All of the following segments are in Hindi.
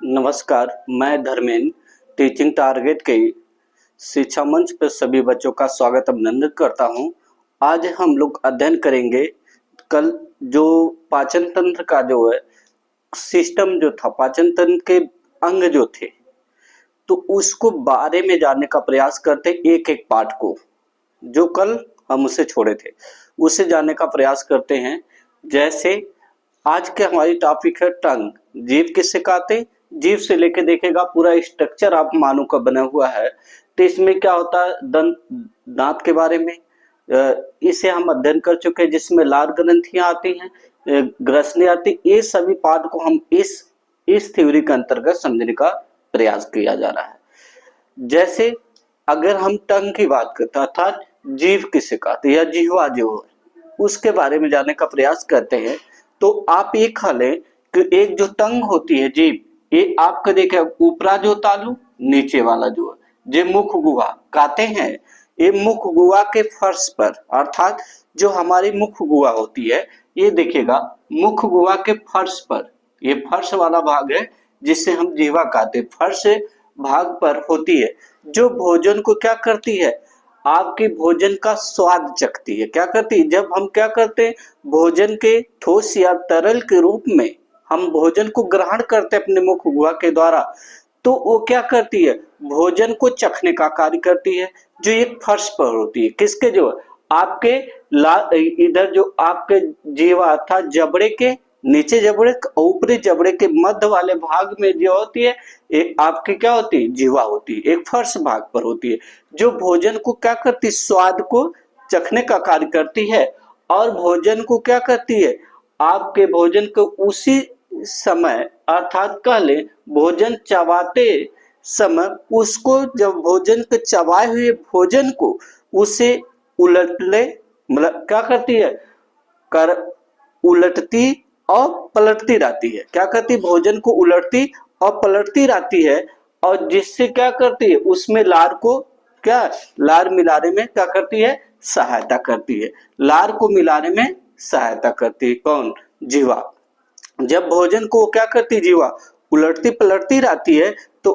नमस्कार, मैं धर्मेंद्र टीचिंग टारगेट के शिक्षा मंच पर सभी बच्चों का स्वागत अभिनंदन करता हूं। आज हम लोग अध्ययन करेंगे कल जो पाचन तंत्र का जो है सिस्टम जो था, पाचन तंत्र के अंग जो थे, तो उसको बारे में जानने का प्रयास करते एक एक पार्ट को जो कल हम उसे छोड़े थे उसे जानने का प्रयास करते हैं। जैसे आज के हमारी टॉपिक है टंग, जीभ किससे कहते, जीभ से लेके देखेगा पूरा स्ट्रक्चर आप मानो का बना हुआ है। तो इसमें क्या होता है, दांत के बारे में इसे हम अध्ययन कर चुके हैं, जिसमें लार ग्रंथियां आती हैं, ग्रसनी आती, ये सभी पार्ट को हम इस थ्योरी के अंतर्गत समझने का प्रयास किया जा रहा है। जैसे अगर हम टंग की बात करते हैं अर्थात जीभ किसे कहते हैं या जिह्वा जो है उसके बारे में जानने का प्रयास करते हैं, तो आप ये खा लें कि एक जो टंग होती है जीभ, ये आपका देखे ऊपरा जो तालू, नीचे वाला जो है जे मुख गुहा कहते हैं, ये मुख गुहा के फर्श पर अर्थात जो हमारी मुख गुहा होती है, ये देखिएगा मुख गुहा के फर्श पर, ये फर्श वाला भाग है जिससे हम जीवा कहते हैं, फर्श भाग पर होती है, जो भोजन को क्या करती है, आपके भोजन का स्वाद चखती है। क्या करती है, जब हम क्या करते हैं भोजन के ठोस या तरल के रूप में हम भोजन को ग्रहण करते हैं अपने मुख गुहा के द्वारा, तो वो क्या करती है, भोजन को चखने का कार्य करती है, जो एक फर्श पर होती है, किसके जो आपके इधर जो आपके जीवा अर्थात जबड़े के नीचे, जबड़े ऊपरी जबड़े के मध्य वाले भाग में जो होती है, एक आपकी क्या होती है, जीवा होती है, एक फर्श भाग पर होती है, जो भोजन को क्या करती है, स्वाद को चखने का कार्य करती है, और भोजन को क्या करती है, आपके भोजन को उसी समय अर्थात कह ले भोजन चबाते समय उसको, जब भोजन के चबाए हुए भोजन को उसे उलट ले, मतलब क्या करती है, कर उलटती और पलटती रहती है। क्या करती, भोजन को उलटती और पलटती रहती है, और जिससे क्या करती है, उसमें लार को क्या, लार मिलाने में क्या करती है, सहायता करती है, लार को मिलाने में सहायता करती है कौन, जीवा। जब भोजन को क्या करती है, जीवा उलटती पलटती रहती है, तो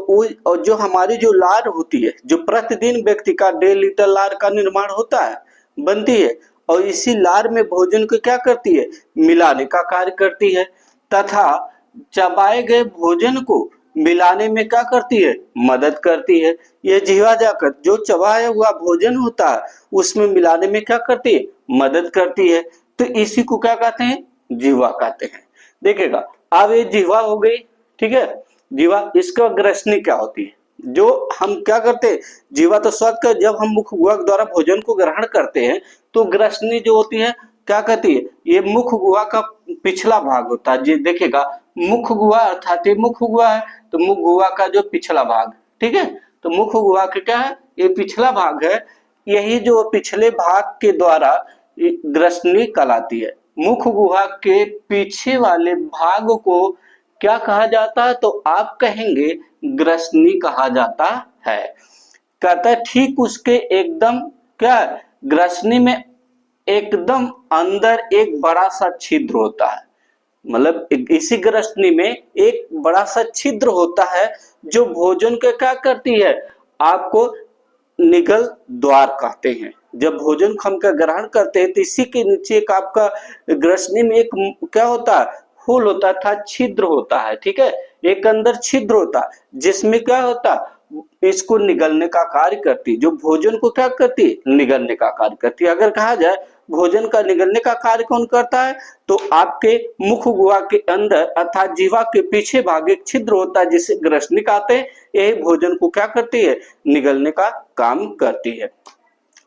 और जो हमारी जो लार होती है, जो प्रतिदिन व्यक्ति का 1.5 लीटर लार का निर्माण होता है, बनती है, और इसी लार में भोजन को क्या करती है, मिलाने का कार्य करती है, तथा चबाए गए भोजन को मिलाने में क्या करती है, मदद करती है। यह जीवा जाकर जो चबाया हुआ भोजन होता है उसमें मिलाने में क्या करती है, मदद करती है। तो इसी को क्या कहते हैं, जीवा कहते हैं। देखिएगा अब ये जीवा हो गई, ठीक है, जीवा। इसका ग्रसनी क्या होती है, जो हम क्या करते हैं, जीवा तो स्वाद का, जब हम मुख गुहा द्वारा भोजन को ग्रहण करते हैं तो ग्रसनी जो होती है क्या कहती है, ये मुख गुहा का पिछला भाग होता है। जी देखिएगा मुख गुहा अर्थात ये मुख गुहा है, तो मुख गुहा का जो पिछला भाग, ठीक है, तो मुख गुहा का क्या है, ये पिछला भाग है, यही जो पिछले भाग के द्वारा ग्रसनी कहलाती है। मुख गुहा के पीछे वाले भाग को क्या कहा जाता है, तो आप कहेंगे ग्रसनी कहा जाता है। कहता है ठीक उसके एकदम क्या, ग्रसनी में एकदम अंदर एक बड़ा सा छिद्र होता है, मतलब इसी ग्रसनी में एक बड़ा सा छिद्र होता है, जो भोजन के क्या करती है, आपको निगल द्वार कहते हैं। जब भोजन हम का ग्रहण करते हैं तो इसी के नीचे एक आपका ग्रसनी में एक क्या होता है, होल होता था, छिद्र होता है, ठीक है, एक अंदर छिद्र होता है जिसमें क्या होता है, इसको निगलने का कार्य करती है, जो भोजन को क्या करती है, निगलने का कार्य करती है। अगर कहा जाए भोजन का निगलने का कार्य कौन करता है, तो आपके मुख गुहा के अंदर अर्थात जीवा के पीछे भाग एक छिद्र होता है जिसे ग्रसनी कहते हैं, यही भोजन को क्या करती है, निगलने का काम करती है।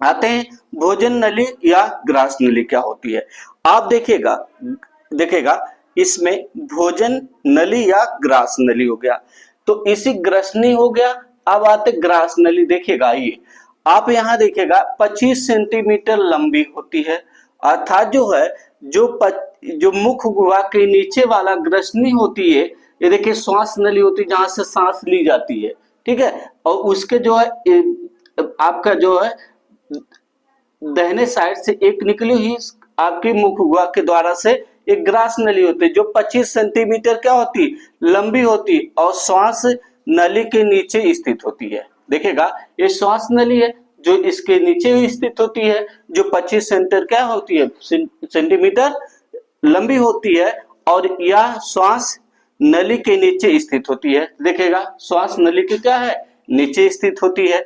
आते हैं भोजन नली या ग्रास नली क्या होती है। आप देखिएगा इसमें भोजन नली या ग्रास नली हो गया, तो इसी ग्रसनी हो गया। अब आते ग्रास नली, देखिएगा ये आप यहाँ देखिएगा 25 सेंटीमीटर लंबी होती है, अर्थात जो है जो मुख गुहा के नीचे वाला ग्रसनी होती है, ये देखिए श्वास नली होती है जहां से सांस ली जाती है, ठीक है, और उसके जो है आपका जो है दाहिने साइड से एक निकली हुई आपकी मुख गुहा के द्वारा से एक ग्रास नली होती है जो 25 सेंटीमीटर क्या होती है, लंबी होती है और श्वास नली के नीचे स्थित होती है। देखिएगा ये श्वास नली है जो इसके नीचे स्थित होती है, जो 25 सेंटीमीटर क्या होती है, सेंटीमीटर लंबी होती है और यह श्वास नली के नीचे स्थित होती है। देखिएगा श्वास नली के क्या है, नीचे स्थित होती है।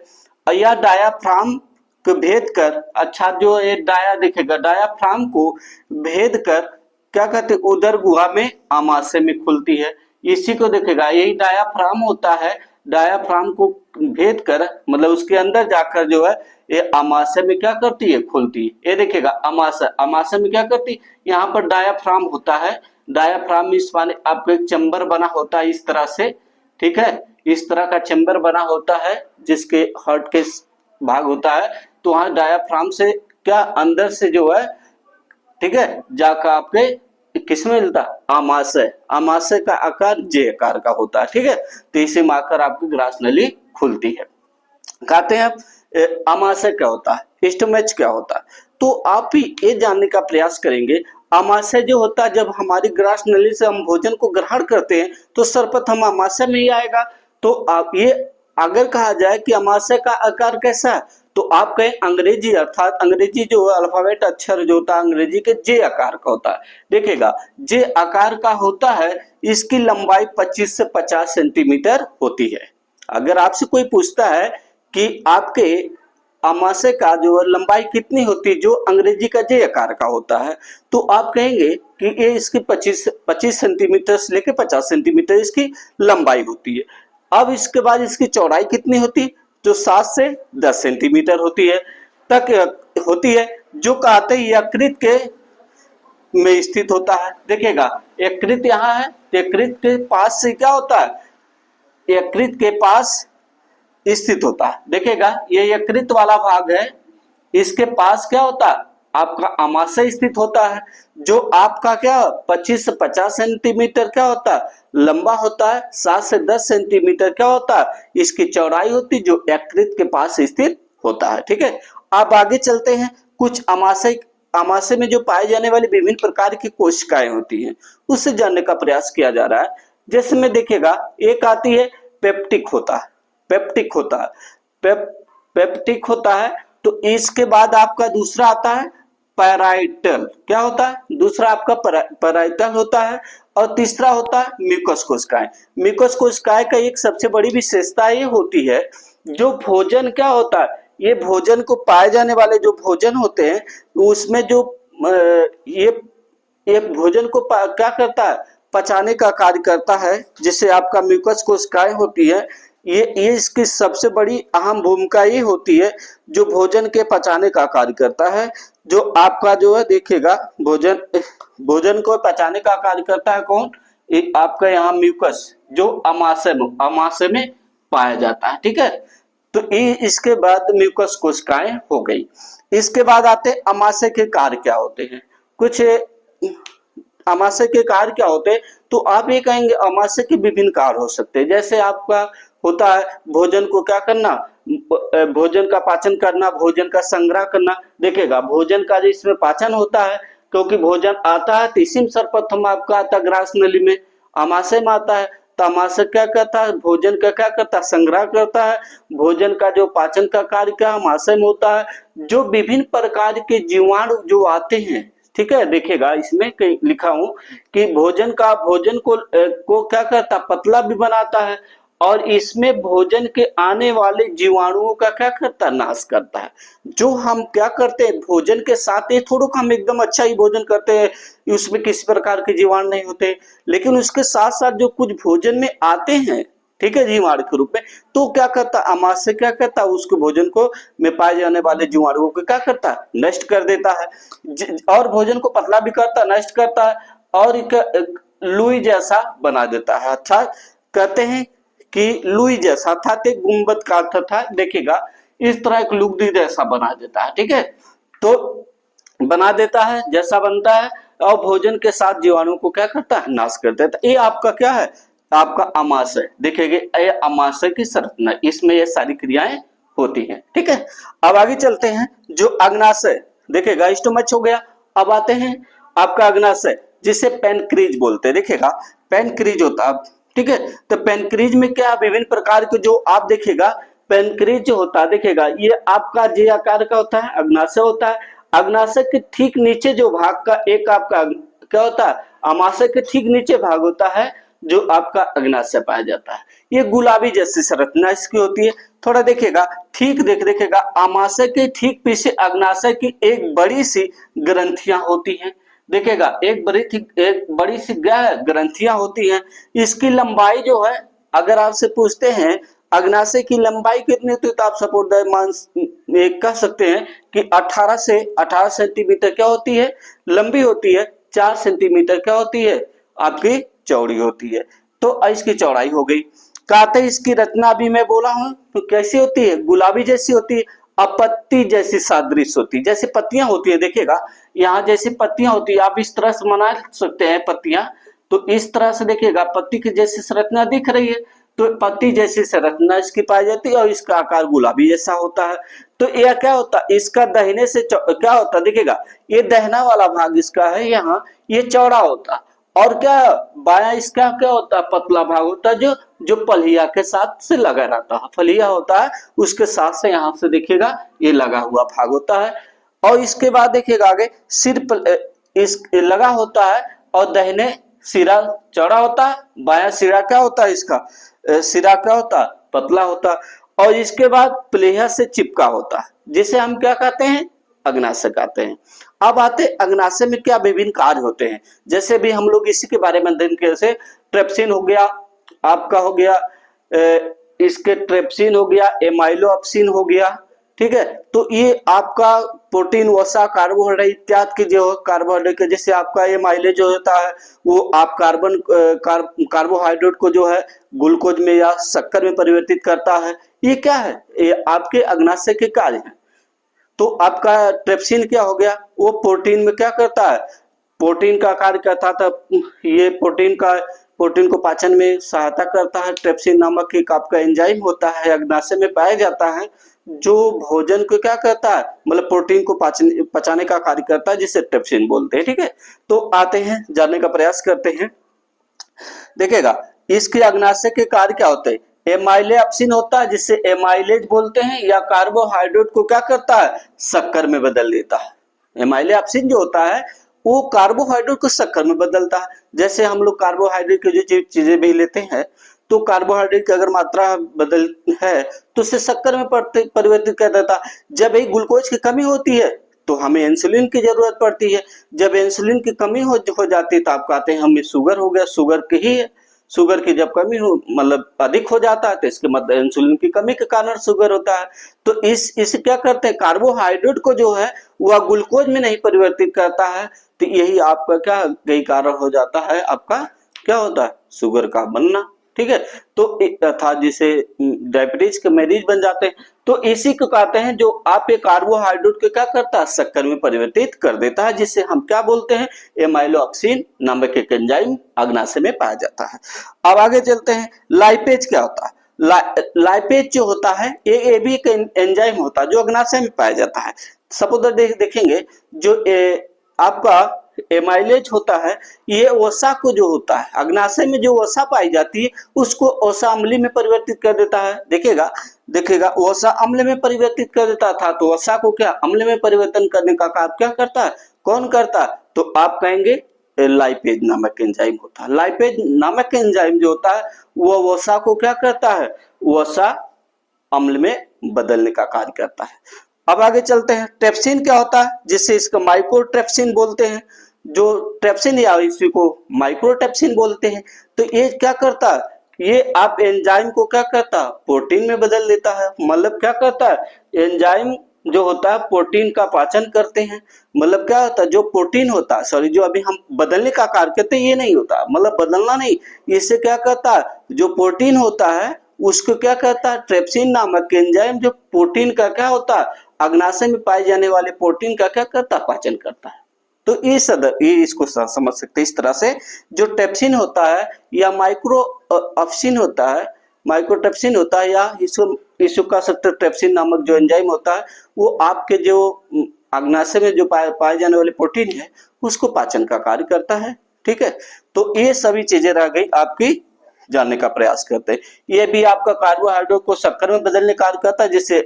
और यह डायाफ्राम को भेद कर, अच्छा जो ये देखिएगा डायाफ्राम को भेद कर क्या कहते हैं, उदर गुहा में आमाशय में खुलती है। इसी को देखिएगा यही डायाफ्राम होता है, डायाफ्राम को भेद कर मतलब उसके अंदर जाकर जो है ये आमाशय में क्या करती है, खुलती है। ये देखिएगा आमाशय में क्या करती है, यहाँ पर डायाफ्राम होता है। डायाफ्राम इस माने आपको एक चैम्बर बना होता है इस तरह से, ठीक है, इस तरह का चैम्बर बना होता है जिसके हार्ट के भाग होता है। तो वहां डायाफ्राम से क्या अंदर से जो है, ठीक है, जाकर आपके किसमें मिलता, आमाशय। आमाशय का आकार जे आकार का होता है, ठीक है। तो इसे मारकर आपकी ग्रास नली खुलती है। कहते हैं आमाशय क्या होता है, स्टोमच क्या होता है, तो आप भी ये जानने का प्रयास करेंगे। आमाशय जो होता है, जब हमारी ग्रास नली से हम भोजन को ग्रहण करते हैं तो सर्वप्रथम आमाशय में ही आएगा। तो आप ये अगर कहा जाए कि आमाशय का आकार कैसा है, तो आप कहें अंग्रेजी, अर्थात अंग्रेजी जो अल्फाबेट अक्षर जो होता है अंग्रेजी के जे आकार का होता है। देखिएगा जे आकार का होता है, इसकी लंबाई 25 से 50 सेंटीमीटर होती है। अगर आपसे कोई पूछता है कि आपके आमाशय का जो लंबाई कितनी होती है, जो अंग्रेजी का जे आकार का होता है, तो आप कहेंगे कि ये इसकी 25 सेंटीमीटर से लेकर 50 सेंटीमीटर इसकी लंबाई होती है। अब इसके बाद इसकी चौड़ाई कितनी होती है, जो 7 से 10 सेंटीमीटर होती है तक होती है, जो कहते हैं यकृत के में स्थित होता है। देखिएगा यकृत यहाँ है, यकृत के पास से क्या होता है, यकृत के पास स्थित होता है। देखिएगा ये यकृत वाला भाग है, इसके पास क्या होता है, आपका आमाशय स्थित होता है, जो आपका क्या 25 से 50 सेंटीमीटर क्या होता है, लंबा होता है। 7 से 10 सेंटीमीटर क्या होता है, इसकी चौड़ाई होती है, जो यकृत के पास स्थित होता है, ठीक है। अब आगे चलते हैं। कुछ आमाशय में जो पाए जाने वाली विभिन्न प्रकार की कोशिकाएं होती हैं, उससे जानने का प्रयास किया जा रहा है। जैसे में देखिएगा एक आती है पेप्टिक होता है, पेप्टिक होता है, पेप्टिक होता है। तो इसके बाद आपका दूसरा आता है पैराइटल, क्या होता है, दूसरा आपका पैराइटल होता है। और तीसरा होता है म्यूकस कोशिकाएं। म्यूकस कोशिकाएं का एक सबसे बड़ी विशेषता ये होती है, जो भोजन क्या होता है, ये भोजन को पाए जाने वाले जो भोजन होते हैं उसमें जो ये भोजन को क्या करता है, पचाने का कार्य करता है, जिससे आपका म्यूकस कोशिकाएं होती है। ये इसकी सबसे बड़ी अहम भूमिका ये होती है, जो भोजन के पचाने का कार्य करता है। जो आपका जो है देखिएगा भोजन को पचाने का कार्य करता है कौन, आपका यहाँ म्यूकस, जो आमाशय में पाया जाता है, ठीक है। तो इसके बाद म्यूकस कोशिकाएं हो गई। इसके बाद आते आमाशय के कार्य क्या होते हैं। कुछ आमाशय के कार्य क्या होते हैं, तो आप ये कहेंगे आमाशय के विभिन्न कार्य हो सकते हैं। जैसे आपका होता है भोजन को क्या करना, भोजन का पाचन करना, भोजन का संग्रह करना। देखिएगा भोजन का इसमें पाचन होता है, क्योंकि भोजन आता है तो इसी में सर्वप्रथम आपका आता है ग्रास नली में, आमाशय में आता है। तो आमाशय क्या करता है, भोजन का क्या करता है, संग्रह करता है। भोजन का जो पाचन का कार्य क्या आमाशय में होता है। जो विभिन्न प्रकार के जीवाणु जो आते हैं, ठीक है, देखिएगा इसमें लिखा हूं कि भोजन को क्या करता, पतला भी बनाता है, और इसमें भोजन के आने वाले जीवाणुओं का क्या करता, नाश करता है। जो हम क्या करते हैं भोजन के साथ, ये थोड़ा हम एकदम अच्छा ही भोजन करते हैं, उसमें किसी प्रकार के जीवाणु नहीं होते, लेकिन उसके साथ साथ जो कुछ भोजन में आते हैं, ठीक है, जीवाणु के रूप में, तो क्या करता, आमाशय क्या करता, उसके भोजन को में पाए जाने वाले जीवाणुओं को क्या करता, नष्ट कर देता है। और भोजन को पतला भी करता, नष्ट करता है, और लुई जैसा बना देता है। अच्छा कहते हैं कि लुई जैसा, अर्थात एक गुंबद का अर्थ था। देखिएगा इस तरह एक लुगदी जैसा बना देता है, ठीक है, तो बना देता है, जैसा बनता है, और भोजन के साथ जीवाणुओं को क्या करता है, नाश कर देता है। ये आपका क्या है, आपका आमाशय। देखिएगा ये आमाशय की संरचना, इसमें ये सारी क्रियाएं होती हैं, ठीक है। अब आगे चलते हैं। जो अग्नाशय, देखिएगा स्टोमच हो गया। अब आते हैं आपका अग्नाशय। जिसे पेनक्रीज बोलते हैं। देखिएगा पेनक्रीज होता है, ठीक है। तो पेनक्रीज में क्या विभिन्न प्रकार के जो आप देखिएगा पेनक्रीज जो होता है, देखिएगा ये आपका जे आकार का होता है, अग्नाशय होता है। अग्नाशय के ठीक नीचे जो भाग का एक आपका क्या होता है, अमाशय के ठीक नीचे भाग होता है जो आपका अग्नाशय पाया जाता है। ये गुलाबी जैसी संरचना इसकी होती है। थोड़ा देखिएगा ठीक देखिएगा अमाशय के ठीक पीछे अग्नाशय की एक बड़ी सी ग्रंथियां होती हैं। देखिएगा एक बड़ी सी ग्रंथियां होती हैं। इसकी लंबाई जो है, अगर आपसे पूछते हैं अग्नाशय की लंबाई कितनी होती है, तो आप सपोर्ट कह सकते हैं कि 18 सेंटीमीटर क्या होती है, लंबी होती है। 4 सेंटीमीटर क्या होती है, आपकी चौड़ी होती है। तो इसकी चौड़ाई हो गई। कहते इसकी रचना अभी मैं बोला हूं तो कैसी होती है, गुलाबी जैसी होती है, अपत्ती जैसी सादृश्य होती है। जैसे पत्तियां होती है, देखिएगा यहाँ जैसी पत्तियां होती है, आप इस तरह से बना सकते हैं पत्तियां। तो इस तरह से देखिएगा पत्ती की जैसी संरचना दिख रही है, तो पत्ती जैसी संरचना इसकी पाई जाती है और इसका आकार गुलाबी जैसा होता है। तो यह क्या होता है, इसका दाहिने से क्या होता है, देखिएगा ये दाहिना वाला भाग इसका है, यहाँ ये चौड़ा होता है। और क्या बायां इसका क्या होता है, पतला भाग होता है जो पलिया के साथ से लगा रहता है। फलिया होता है उसके साथ से यहाँ से देखिएगा ये लगा हुआ भाग होता है। और इसके बाद देखिएगा आगे सिर इस लगा होता है और दाहिने सिरा चौड़ा होता है, बायां सिरा क्या होता है, इसका सिरा क्या होता है, पतला होता है। और इसके बाद प्लेहा से चिपका होता है, जिसे हम क्या कहते हैं, अग्नाशय कहते हैं। अब आते अग्नाशय में क्या विभिन्न कार्य होते हैं, जैसे भी हम लोग इसी के बारे में अध्ययन किए। जैसे ट्रिप्सिन हो गया, आपका हो गया इसके ट्रिप्सिन हो गया, एमाइलोप्सिन हो गया, ठीक है। तो ये आपका प्रोटीन, वसा, कार्बोहाइड्रेट इत्यादि के जो कार्बोहाइड्रेट के, जैसे आपका एमाइलेज जो होता है वो आप कार्बोहाइड्रेट को जो है ग्लूकोज में या शक्कर में परिवर्तित करता है। ये क्या है, ये आपके अग्नाशय के कार्य हैं। तो आपका ट्रिप्सिन क्या हो गया, वो प्रोटीन में क्या करता है, प्रोटीन का कार्य करता था। ये प्रोटीन को पाचन में सहायता करता है। ट्रिप्सिन नामक एक आपका एंजाइम होता है, अग्नाशय में पाया जाता है, जो भोजन को क्या करता है, मतलब प्रोटीन को पचाने का कार्य करता है, जिसे ट्रिप्सिन बोलते हैं, ठीक है। तो आते हैं जानने का प्रयास करते हैं। देखिएगा इसके अग्नाशय के कार्य क्या होते हैं, एमाइलेप्सिन होता है जिसे एमाइलेज बोलते हैं, या कार्बोहाइड्रेट को क्या करता है, शक्कर में बदल देता है। एमाइलेप्सिन जो होता है वो कार्बोहाइड्रेट को शक्कर में बदलता है। जैसे हम लोग कार्बोहाइड्रेट की जो चीजें भी लेते हैं, तो कार्बोहाइड्रेट की अगर मात्रा बदल है तो उसे शक्कर में परिवर्तित कर देता है। जब एक ग्लूकोज की कमी होती है तो हमें इंसुलिन की जरूरत पड़ती है। जब इंसुलिन की कमी हो जाती है तो आप कहते हैं हमें शुगर हो गया, शुगर की जब कमी हो, मतलब अधिक हो जाता है, तो इसके मतलब इंसुलिन की कमी के कारण शुगर होता है। तो इस क्या करते हैं, कार्बोहाइड्रेट को जो है वह ग्लूकोज में नहीं परिवर्तित करता है। तो यही आपका क्या यही कारण हो जाता है, आपका क्या होता है, शुगर का बनना, ठीक है। तो अर्थात जिसे डायबिटीज के मरीज बन जाते हैं। तो इसी को कहते हैं जो आप ये कार्बोहाइड्रेट को क्या करता है, शक्कर में परिवर्तित कर देता है, जिसे हम क्या बोलते हैं, एमाइलोप्सिन नामक एक एंजाइम अग्नाशय में पाया जाता है। अब आगे चलते हैं, लाइपेज क्या होता है। लाइपेज जो होता है ये भी एक एंजाइम होता है जो अग्नाशय में पाया जाता है। सपोज देखेंगे जो आपका एमाइलेज होता है, ये वसा को जो होता है अग्नाशय में जो वसा पाई जाती है उसको वसा अम्ल में परिवर्तित कर देता है। देखिएगा वसा अम्ल में परिवर्तित कर देता था। तो वसा को क्या अम्ल में परिवर्तन करने का कार्य क्या करता है, कौन करता है, तो आप कहेंगे लाइपेज नामक एंजाइम होता है। लाइपेज नामक एंजाइम जो होता है वो वसा को क्या करता है, वसा अम्ल में बदलने का कार्य करता है। अब आगे चलते हैं, ट्रिप्सिन क्या होता है, जिससे इसका माइक्रोट्रिप्सिन बोलते हैं। जो ट्रिप्सिन या इसी को माइक्रोट्रिप्सिन बोलते हैं। तो ये क्या करता है, ये आप एंजाइम को क्या करता है, प्रोटीन में बदल देता है। मतलब क्या करता है, एंजाइम जो होता है प्रोटीन का पाचन करते हैं। मतलब क्या होता है, जो प्रोटीन होता है, जो अभी हम बदलने का कार्य करते हैं, ये नहीं होता, मतलब बदलना नहीं, इससे क्या करता है, जो प्रोटीन होता है उसको क्या करता है, ट्रिप्सिन नामक एंजाइम जो प्रोटीन का क्या होता है, अग्नाशय में पाए जाने वाले प्रोटीन का क्या करता है, पाचन करता है। तो ये इसको समझ सकते हैं। इस तरह से जो ट्रिप्सिन होता है या माइक्रोट्रिप्सिन होता है या इसको कह सकते हैं ट्रिप्सिन नामक जो एंजाइम होता है, वो आपके जो अग्नाशय में जो पाए जाने वाले प्रोटीन है उसको पाचन का कार्य करता है। ठीक है, तो ये सभी चीजें रह गई आपकी जानने का प्रयास करते हैं। ये भी आपका कार्बोहाइड्रेट को शक्कर में बदलने का कार्य करता है, जिसे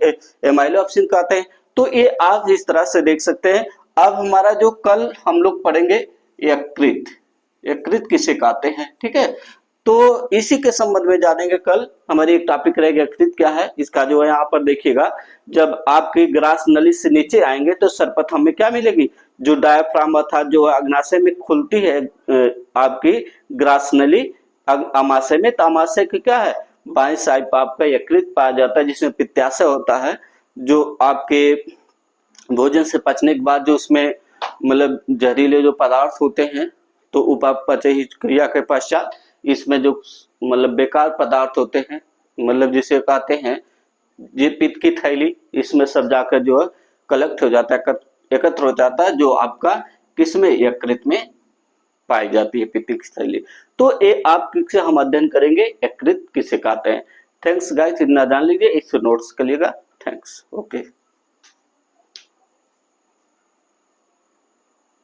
एमाइलो ऑक्सीजन कहते हैं। तो ये आप इस तरह से देख सकते हैं। अब हमारा जो कल हम लोग पढ़ेंगे यकृत, यकृत किसे कहते हैं, ठीक है, तो इसी के संबंध में जानेंगे। कल हमारी एक टॉपिक रहेगा यकृत क्या है। इसका जो है यहाँ पर देखिएगा, जब आपकी ग्रास नली से नीचे आएंगे तो सर्वप्रथम में क्या मिलेगी, जो डायाफ्राम अर्थात जो अग्नाशय में खुलती है आपकी ग्रास नली अमाशय में, तो अमाशय की क्या है, बाएं साइड पर आपका यकृत पाया जाता है, जिसमें पित्ताशय होता है, जो आपके भोजन से पचने के बाद जो उसमें मतलब जहरीले जो पदार्थ होते हैं, तो उपापचय क्रिया के पश्चात इसमें जो मतलब बेकार पदार्थ होते हैं, मतलब जिसे कहते हैं ये पित्त की थैली, इसमें सब जाकर जो है कलेक्ट हो जाता है, एकत्र हो जाता है, जो आपका किसमें, यकृत में पाई जाती है पित्त की थैली। तो ये आप किससे हम अध्ययन करेंगे, यकृत किसे कहते हैं। थैंक्स गाइस, इतना जान लीजिए, इससे नोट्स करिएगा। Thanks, okay.